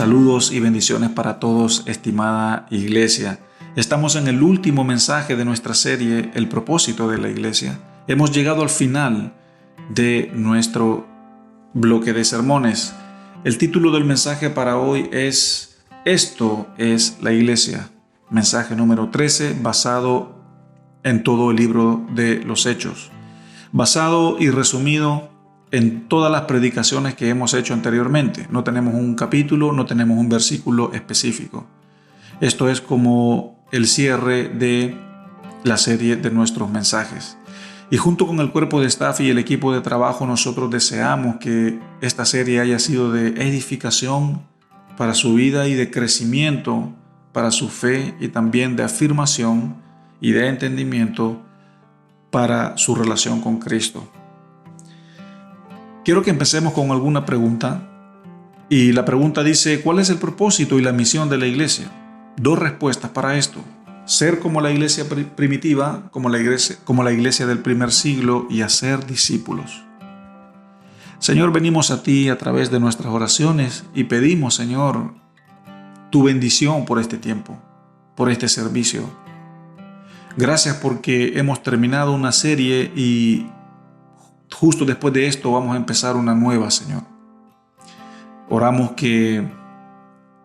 Saludos y bendiciones para todos, estimada iglesia. Estamos en el último mensaje de nuestra serie, El propósito de la iglesia. Hemos llegado al final de nuestro bloque de sermones. El título del mensaje para hoy es Esto es la iglesia. Mensaje número 13, basado en todo el libro de los Hechos. Basado y resumido en todas las predicaciones que hemos hecho anteriormente. No tenemos un capítulo, no tenemos un versículo específico. Esto es como el cierre de la serie de nuestros mensajes. Y junto con el cuerpo de staff y el equipo de trabajo, nosotros deseamos que esta serie haya sido de edificación para su vida y de crecimiento para su fe, y también de afirmación y de entendimiento para su relación con Cristo. Quiero que empecemos con alguna pregunta, y la pregunta dice: ¿cuál es el propósito y la misión de la iglesia? Dos respuestas para esto: ser como la iglesia primitiva, como la iglesia del primer siglo, y hacer discípulos. Señor, venimos a ti a través de nuestras oraciones y pedimos, Señor, tu bendición por este tiempo, por este servicio. Gracias porque hemos terminado una serie y justo después de esto vamos a empezar una nueva, Señor. Oramos que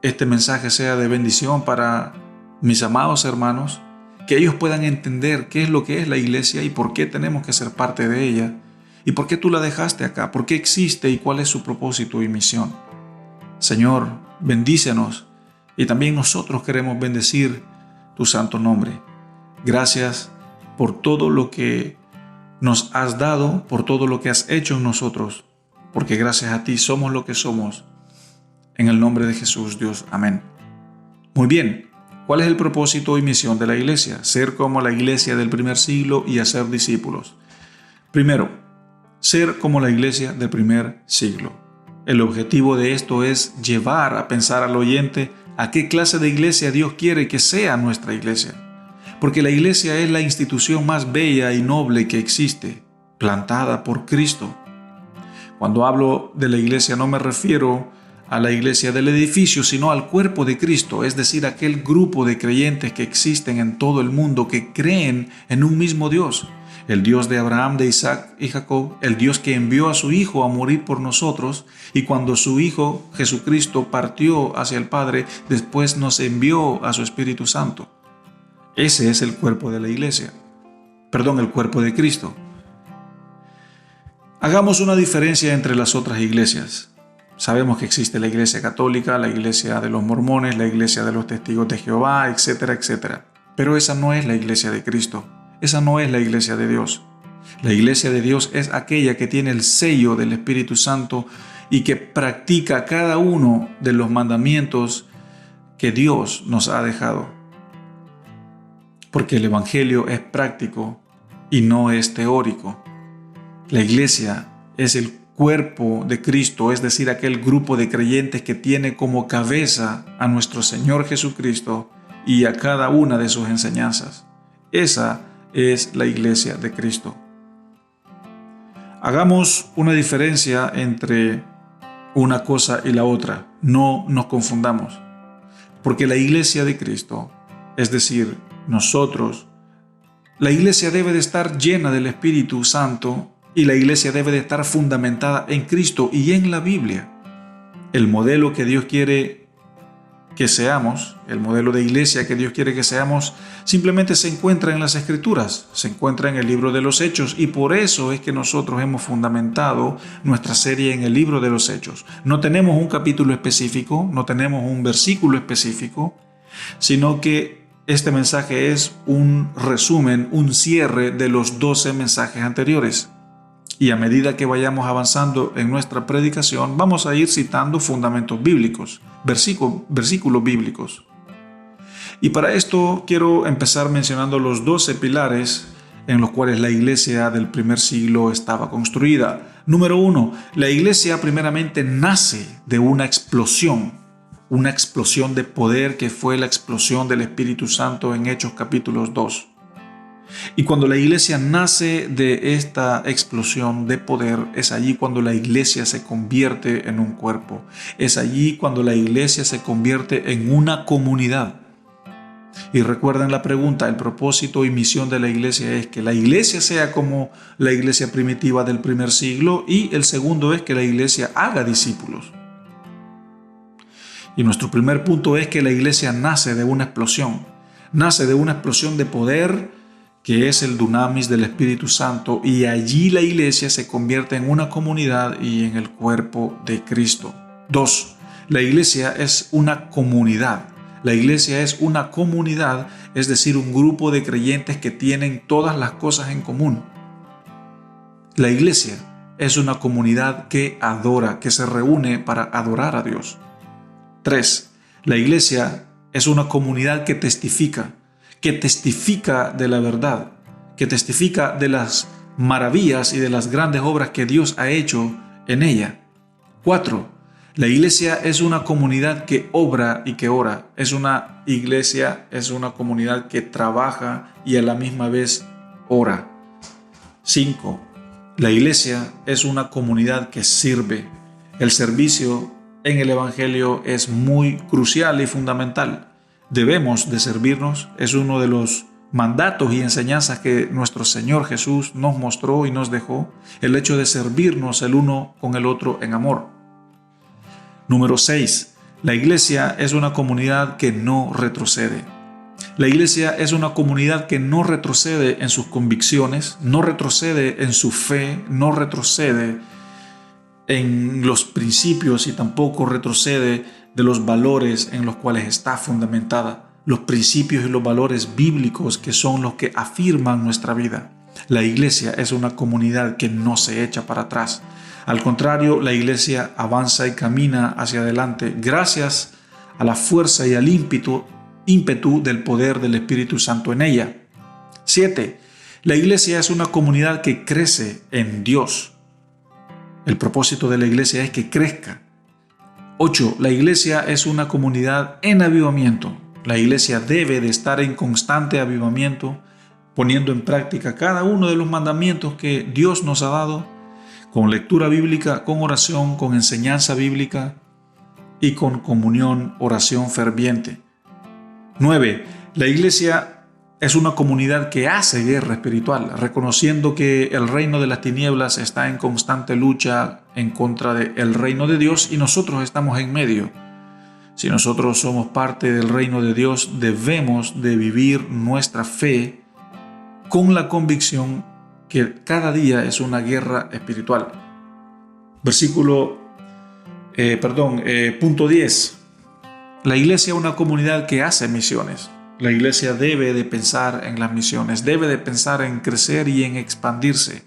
este mensaje sea de bendición para mis amados hermanos, que ellos puedan entender qué es lo que es la iglesia y por qué tenemos que ser parte de ella, y por qué tú la dejaste acá, por qué existe y cuál es su propósito y misión. Señor, bendícenos, y también nosotros queremos bendecir tu santo nombre. Gracias por todo lo que nos has dado, por todo lo que has hecho en nosotros, porque gracias a ti somos lo que somos. En el nombre de Jesús, Dios. Amén. Muy bien, ¿cuál es el propósito y misión de la iglesia? Ser como la iglesia del primer siglo y hacer discípulos. Primero, ser como la iglesia del primer siglo. El objetivo de esto es llevar a pensar al oyente a qué clase de iglesia Dios quiere que sea nuestra iglesia. Porque la iglesia es la institución más bella y noble que existe, plantada por Cristo. Cuando hablo de la iglesia no me refiero a la iglesia del edificio, sino al cuerpo de Cristo, es decir, aquel grupo de creyentes que existen en todo el mundo que creen en un mismo Dios, el Dios de Abraham, de Isaac y Jacob, el Dios que envió a su Hijo a morir por nosotros, y cuando su Hijo Jesucristo partió hacia el Padre, después nos envió a su Espíritu Santo. Ese es el cuerpo de la iglesia. El cuerpo de Cristo. Hagamos una diferencia entre las otras iglesias. Sabemos que existe la iglesia católica, la iglesia de los mormones, la iglesia de los testigos de Jehová, etcétera, etcétera. Pero esa no es la iglesia de Cristo. Esa no es la iglesia de Dios. La iglesia de Dios es aquella que tiene el sello del Espíritu Santo y que practica cada uno de los mandamientos que Dios nos ha dejado. Porque el Evangelio es práctico y no es teórico. La iglesia es el cuerpo de Cristo, es decir, aquel grupo de creyentes que tiene como cabeza a nuestro Señor Jesucristo y a cada una de sus enseñanzas. Esa es la iglesia de Cristo. Hagamos una diferencia entre una cosa y la otra. No nos confundamos. Porque la iglesia de Cristo, es decir, nosotros, la iglesia debe de estar llena del Espíritu Santo y la iglesia debe de estar fundamentada en Cristo y en la Biblia. El modelo que Dios quiere que seamos, el modelo de iglesia que Dios quiere que seamos, simplemente se encuentra en las Escrituras, se encuentra en el libro de los Hechos, y por eso es que nosotros hemos fundamentado nuestra serie en el libro de los Hechos. No tenemos un capítulo específico, no tenemos un versículo específico, sino que este mensaje es un resumen, un cierre de los 12 mensajes anteriores. Y a medida que vayamos avanzando en nuestra predicación, vamos a ir citando fundamentos bíblicos, versículos bíblicos. Y para esto quiero empezar mencionando los 12 pilares en los cuales la iglesia del primer siglo estaba construida. Número 1, la iglesia primeramente nace de una explosión de poder que fue la explosión del Espíritu Santo en Hechos capítulos 2. Y cuando la iglesia nace de esta explosión de poder, es allí cuando la iglesia se convierte en un cuerpo. Es allí cuando la iglesia se convierte en una comunidad. Y recuerden la pregunta, el propósito y misión de la iglesia es que la iglesia sea como la iglesia primitiva del primer siglo, y el segundo es que la iglesia haga discípulos. Y nuestro primer punto es que la iglesia nace de una explosión. Nace de una explosión de poder que es el dunamis del Espíritu Santo, y allí la iglesia se convierte en una comunidad y en el cuerpo de Cristo. 2. La iglesia es una comunidad. La iglesia es una comunidad, es decir, un grupo de creyentes que tienen todas las cosas en común. La iglesia es una comunidad que adora, que se reúne para adorar a Dios. 3. La iglesia es una comunidad que testifica de la verdad, que testifica de las maravillas y de las grandes obras que Dios ha hecho en ella. 4. La iglesia es una comunidad que obra y que ora. Es una comunidad que trabaja y a la misma vez ora. 5. La iglesia es una comunidad que sirve. El servicio en el Evangelio es muy crucial y fundamental. Debemos de servirnos, es uno de los mandatos y enseñanzas que nuestro Señor Jesús nos mostró y nos dejó, el hecho de servirnos el uno con el otro en amor. Número 6. La iglesia es una comunidad que no retrocede. La iglesia es una comunidad que no retrocede en sus convicciones, no retrocede en su fe, no retrocede en los principios y tampoco retrocede de los valores en los cuales está fundamentada, los principios y los valores bíblicos que son los que afirman nuestra vida. La iglesia es una comunidad que no se echa para atrás. Al contrario, la iglesia avanza y camina hacia adelante gracias a la fuerza y al ímpetu del poder del Espíritu Santo en ella. 7. La iglesia es una comunidad que crece en Dios. El propósito de la iglesia es que crezca. 8. La iglesia es una comunidad en avivamiento. La iglesia debe de estar en constante avivamiento, poniendo en práctica cada uno de los mandamientos que Dios nos ha dado, con lectura bíblica, con oración, con enseñanza bíblica y con comunión, oración ferviente. 9. La iglesia es una comunidad que hace guerra espiritual, reconociendo que el reino de las tinieblas está en constante lucha en contra del reino de Dios y nosotros estamos en medio. Si nosotros somos parte del reino de Dios, debemos de vivir nuestra fe con la convicción que cada día es una guerra espiritual. Punto 10. La iglesia es una comunidad que hace misiones. La iglesia debe de pensar en las misiones, debe de pensar en crecer y en expandirse,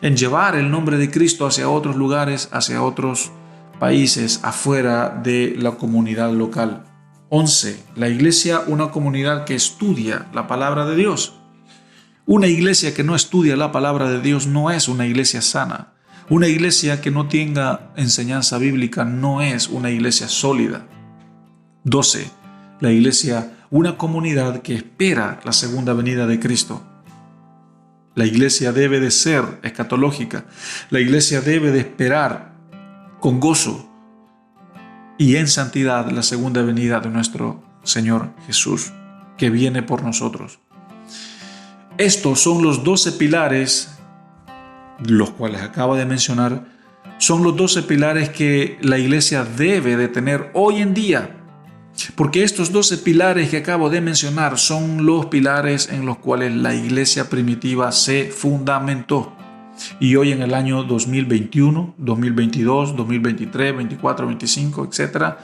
en llevar el nombre de Cristo hacia otros lugares, hacia otros países, afuera de la comunidad local. 11. La iglesia, una comunidad que estudia la palabra de Dios. Una iglesia que no estudia la palabra de Dios no es una iglesia sana. Una iglesia que no tenga enseñanza bíblica no es una iglesia sólida. 12. La iglesia, una comunidad que espera la segunda venida de Cristo. La iglesia debe de ser escatológica. La iglesia debe de esperar con gozo y en santidad la segunda venida de nuestro Señor Jesús, que viene por nosotros. Estos son los 12 pilares, los cuales acabo de mencionar, son los 12 pilares que la iglesia debe de tener hoy en día. Porque estos 12 pilares que acabo de mencionar son los pilares en los cuales la iglesia primitiva se fundamentó. Y hoy en el año 2021, 2022, 2023, 24, 25, etc.,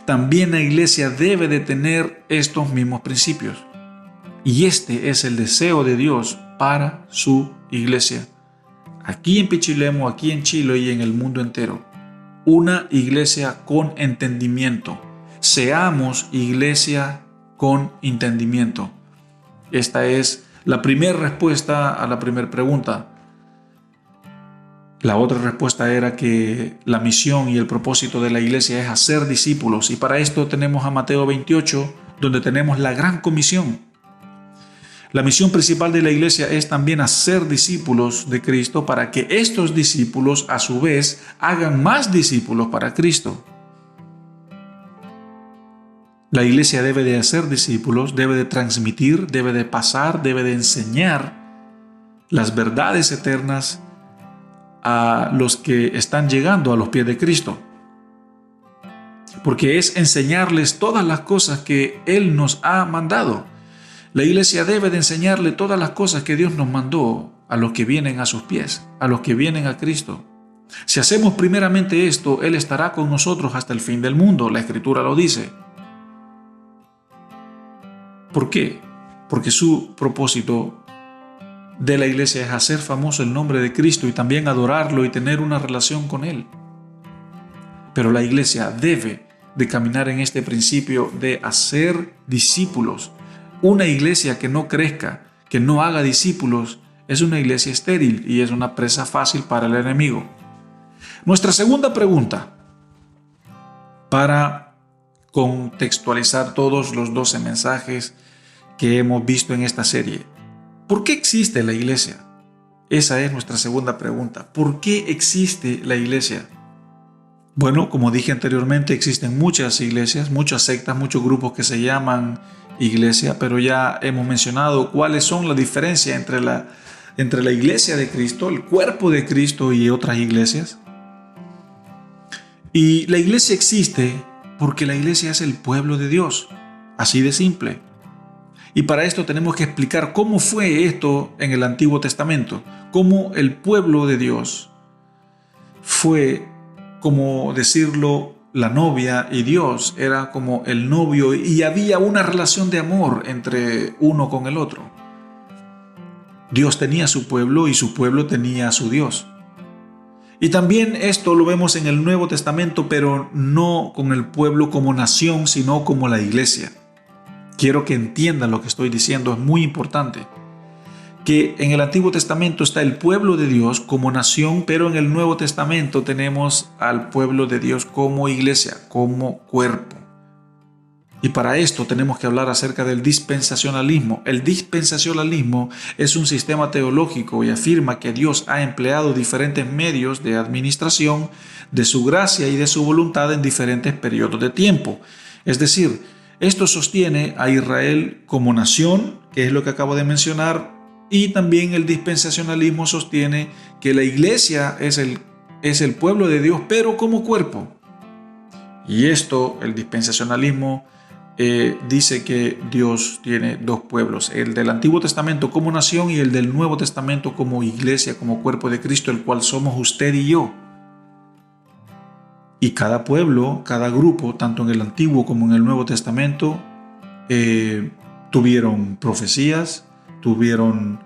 también la iglesia debe de tener estos mismos principios. Y este es el deseo de Dios para su iglesia. Aquí en Pichilemu, aquí en Chile y en el mundo entero. Una iglesia con entendimiento. Seamos iglesia con entendimiento. Esta es la primera respuesta a la primera pregunta. La otra respuesta era que la misión y el propósito de la iglesia es hacer discípulos. Y para esto tenemos a Mateo 28, donde tenemos la gran comisión. La misión principal de la iglesia es también hacer discípulos de Cristo para que estos discípulos a su vez hagan más discípulos para Cristo. La iglesia debe de hacer discípulos, debe de transmitir, debe de pasar, debe de enseñar las verdades eternas a los que están llegando a los pies de Cristo. Porque es enseñarles todas las cosas que Él nos ha mandado. La iglesia debe de enseñarle todas las cosas que Dios nos mandó a los que vienen a sus pies, a los que vienen a Cristo. Si hacemos primeramente esto, Él estará con nosotros hasta el fin del mundo. La Escritura lo dice. ¿Por qué? Porque su propósito de la iglesia es hacer famoso el nombre de Cristo y también adorarlo y tener una relación con Él. Pero la iglesia debe de caminar en este principio de hacer discípulos. Una iglesia que no crezca, que no haga discípulos, es una iglesia estéril y es una presa fácil para el enemigo. Nuestra segunda pregunta, para contextualizar todos los 12 mensajes que hemos visto en esta serie. ¿Por qué existe la iglesia? Esa es nuestra segunda pregunta. ¿Por qué existe la iglesia? Bueno, como dije anteriormente, existen muchas iglesias, muchas sectas, muchos grupos que se llaman iglesia, pero ya hemos mencionado cuáles son las diferencias entre la iglesia de Cristo, el cuerpo de Cristo y otras iglesias. Y la iglesia existe porque la iglesia es el pueblo de Dios, así de simple. Y para esto tenemos que explicar cómo fue esto en el Antiguo Testamento, cómo el pueblo de Dios fue, como decirlo, la novia y Dios era como el novio y había una relación de amor entre uno con el otro. Dios tenía su pueblo y su pueblo tenía a su Dios. Y también esto lo vemos en el Nuevo Testamento, pero no con el pueblo como nación, sino como la iglesia. Quiero que entiendan lo que estoy diciendo, es muy importante. Que en el Antiguo Testamento está el pueblo de Dios como nación, pero en el Nuevo Testamento tenemos al pueblo de Dios como iglesia, como cuerpo. Y para esto tenemos que hablar acerca del dispensacionalismo. El dispensacionalismo es un sistema teológico y afirma que Dios ha empleado diferentes medios de administración de su gracia y de su voluntad en diferentes periodos de tiempo. Es decir, esto sostiene a Israel como nación, que es lo que acabo de mencionar, y también el dispensacionalismo sostiene que la iglesia es el pueblo de Dios, pero como cuerpo. Y esto, el dispensacionalismo, dice que Dios tiene dos pueblos, el del Antiguo Testamento como nación y el del Nuevo Testamento como iglesia, como cuerpo de Cristo, el cual somos usted y yo. Y cada pueblo, cada grupo, tanto en el Antiguo como en el Nuevo Testamento, tuvieron profecías, tuvieron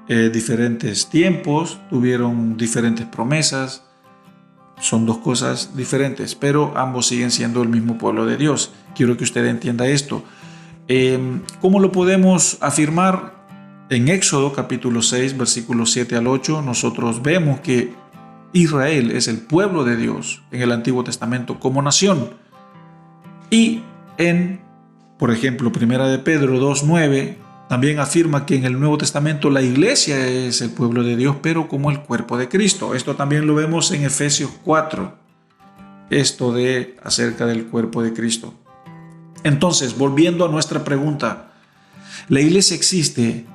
diferentes tiempos, tuvieron diferentes promesas. Son dos cosas diferentes, pero ambos siguen siendo el mismo pueblo de Dios. Quiero que usted entienda esto. ¿Cómo lo podemos afirmar? En Éxodo capítulo 6, versículos 7 al 8, nosotros vemos que Israel es el pueblo de Dios en el Antiguo Testamento como nación. Y por ejemplo, Primera de Pedro 2:9, también afirma que en el Nuevo Testamento la iglesia es el pueblo de Dios, pero como el cuerpo de Cristo. Esto también lo vemos en Efesios 4, esto de acerca del cuerpo de Cristo. Entonces, volviendo a nuestra pregunta, la iglesia existe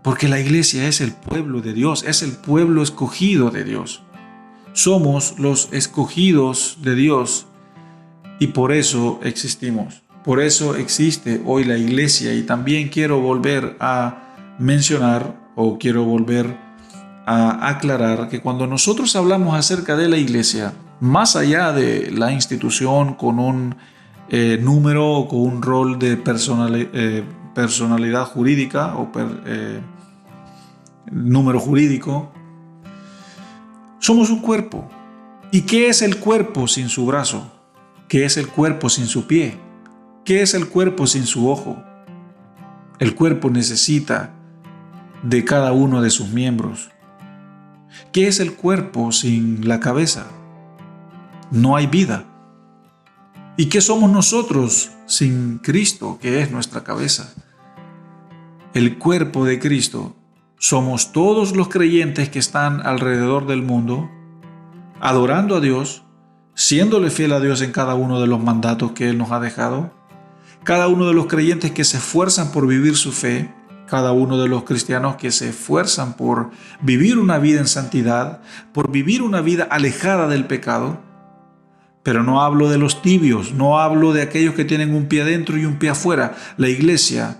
porque la iglesia es el pueblo de Dios, es el pueblo escogido de Dios. Somos los escogidos de Dios y por eso existimos. Por eso existe hoy la iglesia. Y también quiero volver a mencionar o quiero volver a aclarar que cuando nosotros hablamos acerca de la iglesia, más allá de la institución con un número o con un rol de personalidad jurídica o número jurídico, somos un cuerpo. ¿Y qué es el cuerpo sin su brazo? ¿Qué es el cuerpo sin su pie? ¿Qué es el cuerpo sin su ojo? El cuerpo necesita de cada uno de sus miembros. ¿Qué es el cuerpo sin la cabeza? No hay vida. ¿Y qué somos nosotros sin Cristo, que es nuestra cabeza? el cuerpo de Cristo somos todos los creyentes que están alrededor del mundo, adorando a Dios, siéndole fiel a Dios en cada uno de los mandatos que Él nos ha dejado, cada uno de los creyentes que se esfuerzan por vivir su fe, cada uno de los cristianos que se esfuerzan por vivir una vida en santidad, por vivir una vida alejada del pecado. Pero no hablo de los tibios, no hablo de aquellos que tienen un pie adentro y un pie afuera. La iglesia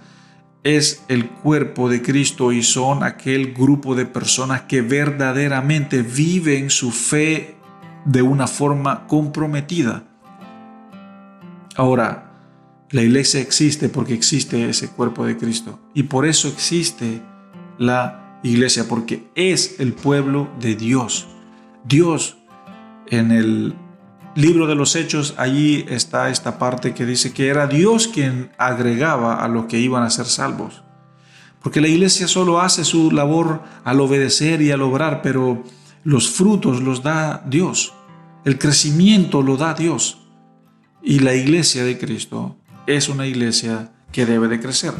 es el cuerpo de Cristo y son aquel grupo de personas que verdaderamente viven su fe de una forma comprometida. Ahora, la iglesia existe porque existe ese cuerpo de Cristo. Y por eso existe la iglesia, porque es el pueblo de Dios. Dios, en el libro de los Hechos, allí está esta parte que dice que era Dios quien agregaba a los que iban a ser salvos. Porque la iglesia solo hace su labor al obedecer y al obrar, pero los frutos los da Dios. El crecimiento lo da Dios. Y la iglesia de Cristo es una iglesia que debe de crecer.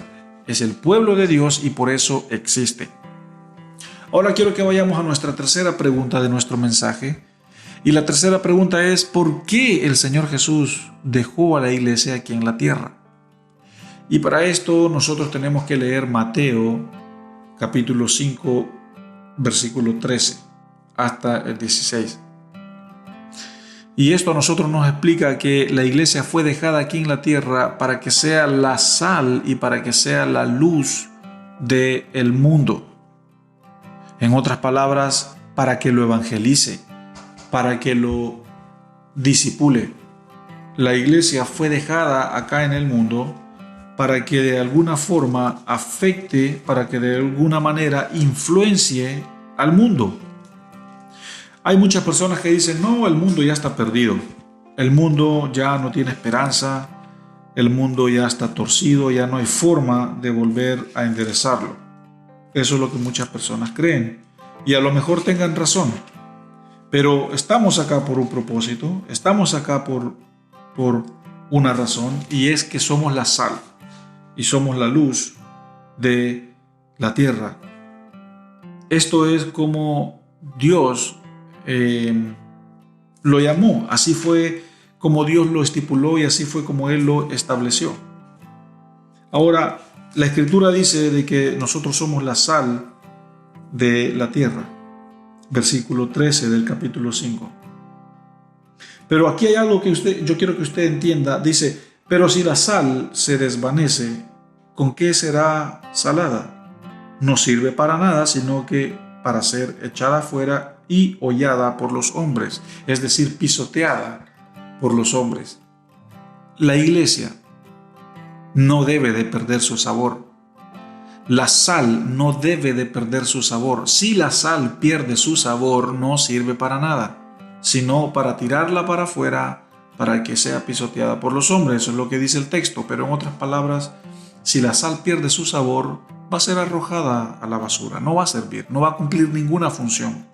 Es el pueblo de Dios y por eso existe. Ahora quiero que vayamos a nuestra tercera pregunta de nuestro mensaje. Y la tercera pregunta es: ¿por qué el Señor Jesús dejó a la iglesia aquí en la tierra? Y para esto nosotros tenemos que leer Mateo capítulo 5, versículo 13 hasta el 16. Y esto a nosotros nos explica que la iglesia fue dejada aquí en la tierra para que sea la sal y para que sea la luz del mundo. En otras palabras, para que lo evangelice, para que lo disipule. La iglesia fue dejada acá en el mundo para que de alguna forma afecte, para que de alguna manera influencie al mundo. Hay muchas personas que dicen: no, el mundo ya está perdido, el mundo ya no tiene esperanza, el mundo ya está torcido, ya no hay forma de volver a enderezarlo. Eso es lo que muchas personas creen y a lo mejor tengan razón, pero estamos acá por un propósito, estamos acá por una razón, y es que somos la sal y somos la luz de la tierra. Esto es como Dios lo llamó, así fue como Dios lo estipuló y así fue como Él lo estableció. Ahora, la Escritura dice de que nosotros somos la sal de la tierra, versículo 13 del capítulo 5. Pero aquí hay algo que yo quiero que usted entienda. Dice: pero si la sal se desvanece, ¿con qué será salada? No sirve para nada, sino que para ser echada afuera y hollada por los hombres, es decir, pisoteada por los hombres. La iglesia no debe de perder su sabor. La sal no debe de perder su sabor. Si la sal pierde su sabor, no sirve para nada, sino para tirarla para afuera, para que sea pisoteada por los hombres. Eso es lo que dice el texto, pero en otras palabras, si la sal pierde su sabor, va a ser arrojada a la basura, no va a servir, no va a cumplir ninguna función.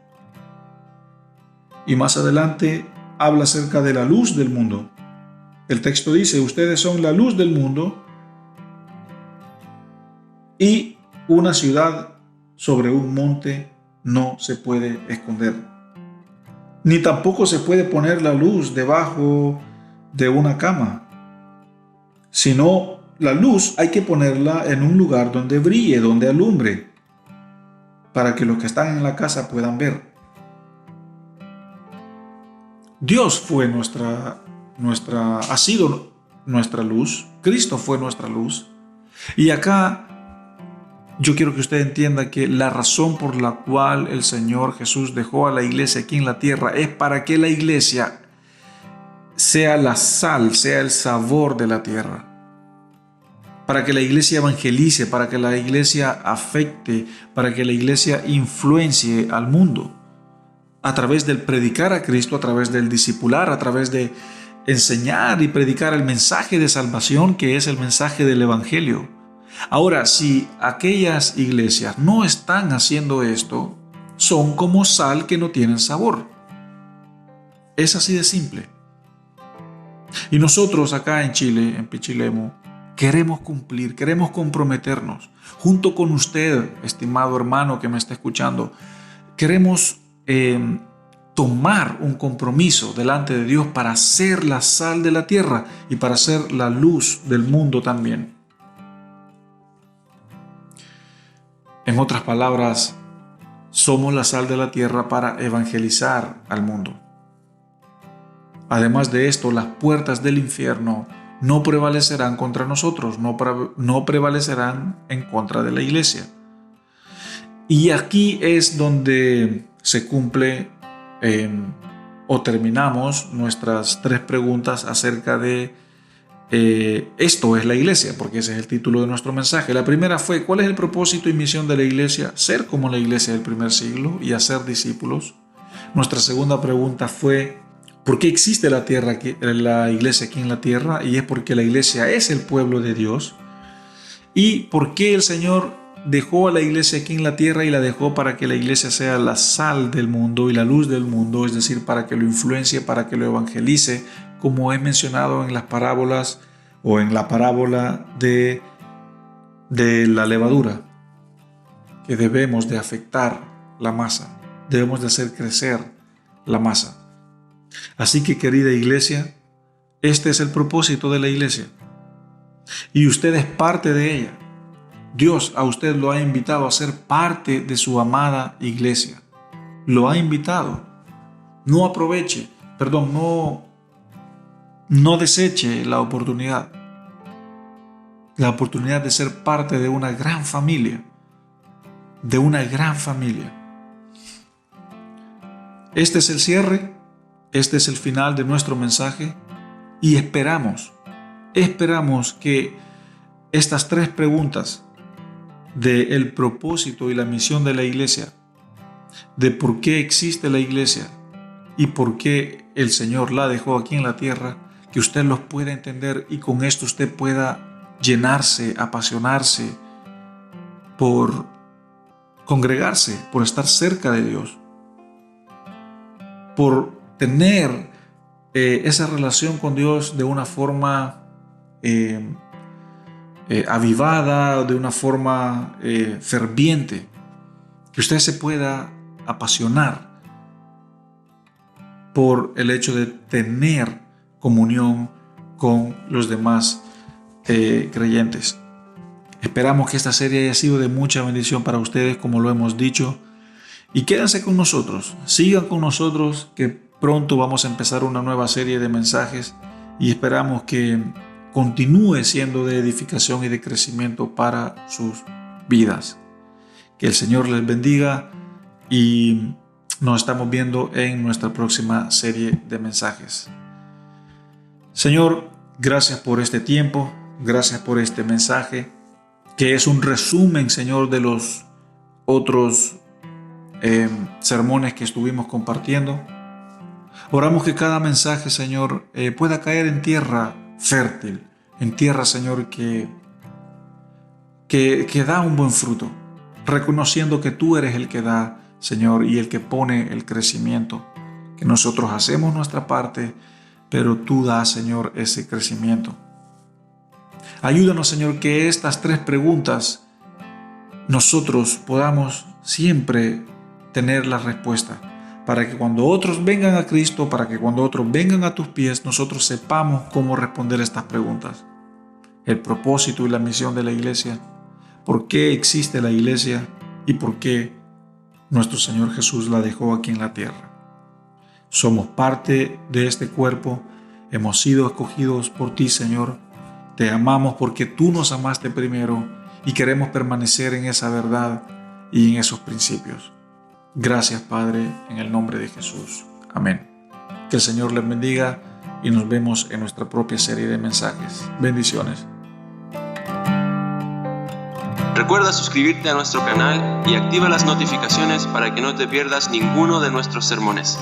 Y más adelante habla acerca de la luz del mundo. El texto dice: ustedes son la luz del mundo, y una ciudad sobre un monte no se puede esconder. Ni tampoco se puede poner la luz debajo de una cama, sino la luz hay que ponerla en un lugar donde brille, donde alumbre, para que los que están en la casa puedan ver. Dios fue ha sido nuestra luz, Cristo fue nuestra luz. Y acá yo quiero que usted entienda que la razón por la cual el Señor Jesús dejó a la iglesia aquí en la tierra es para que la iglesia sea la sal, sea el sabor de la tierra. Para que la iglesia evangelice, para que la iglesia afecte, para que la iglesia influencie al mundo. A través del predicar a Cristo, a través del discipular, a través de enseñar y predicar el mensaje de salvación, que es el mensaje del Evangelio. Ahora, si aquellas iglesias no están haciendo esto, son como sal que no tienen sabor. Es así de simple. Y nosotros acá en Chile, en Pichilemu, queremos cumplir, queremos comprometernos. Junto con usted, estimado hermano que me está escuchando, queremos tomar un compromiso delante de Dios para ser la sal de la tierra y para ser la luz del mundo también. En otras palabras, somos la sal de la tierra para evangelizar al mundo. Además de esto, las puertas del infierno no prevalecerán contra nosotros, no prevalecerán en contra de la iglesia. Y aquí es donde se cumple o terminamos nuestras 3 preguntas acerca de esto es la iglesia, porque ese es el título de nuestro mensaje. La primera fue: ¿cuál es el propósito y misión de la iglesia? Ser como la iglesia del primer siglo y hacer discípulos. Nuestra segunda pregunta fue: ¿por qué existe la iglesia aquí en la tierra? Y es porque la iglesia es el pueblo de Dios. ¿Y por qué el Señor dejó a la iglesia aquí en la tierra y la dejó para que la iglesia sea la sal del mundo y la luz del mundo? Es decir, para que lo influencie, para que lo evangelice, como he mencionado en las parábolas o en la parábola de la levadura, que debemos de afectar la masa, debemos de hacer crecer la masa. Así que, querida iglesia, este es el propósito de la iglesia y usted es parte de ella. Dios a usted lo ha invitado a ser parte de su amada iglesia. Lo ha invitado. No deseche la oportunidad de ser parte de una gran familia, Este es el cierre, este es el final de nuestro mensaje y esperamos que estas 3 preguntas del propósito y la misión de la iglesia, de por qué existe la iglesia y por qué el Señor la dejó aquí en la tierra, que usted los pueda entender y con esto usted pueda llenarse, apasionarse por congregarse, por estar cerca de Dios, por tener esa relación con Dios de una forma avivada, de una forma ferviente, que usted se pueda apasionar por el hecho de tener comunión con los demás creyentes. Esperamos que esta serie haya sido de mucha bendición para ustedes, como lo hemos dicho, y quédense con nosotros, sigan con nosotros, que pronto vamos a empezar una nueva serie de mensajes y esperamos que continúe siendo de edificación y de crecimiento para sus vidas. Que el Señor les bendiga y nos estamos viendo en nuestra próxima serie de mensajes. Señor, gracias por este tiempo, gracias por este mensaje, que es un resumen, Señor, de los otros sermones que estuvimos compartiendo. Oramos que cada mensaje, Señor, pueda caer en tierra fértil, en tierra, Señor, que da un buen fruto, reconociendo que tú eres el que da, Señor, y el que pone el crecimiento, que nosotros hacemos nuestra parte, pero tú das, Señor, ese crecimiento. Ayúdanos, Señor, que estas 3 preguntas nosotros podamos siempre tener la respuesta, para que cuando otros vengan a Cristo, para que cuando otros vengan a tus pies, nosotros sepamos cómo responder estas preguntas. El propósito y la misión de la iglesia, por qué existe la iglesia y por qué nuestro Señor Jesús la dejó aquí en la tierra. Somos parte de este cuerpo, hemos sido escogidos por ti, Señor. Te amamos porque tú nos amaste primero y queremos permanecer en esa verdad y en esos principios. Gracias, Padre, en el nombre de Jesús. Amén. Que el Señor les bendiga y nos vemos en nuestra propia serie de mensajes. Bendiciones. Recuerda suscribirte a nuestro canal y activa las notificaciones para que no te pierdas ninguno de nuestros sermones.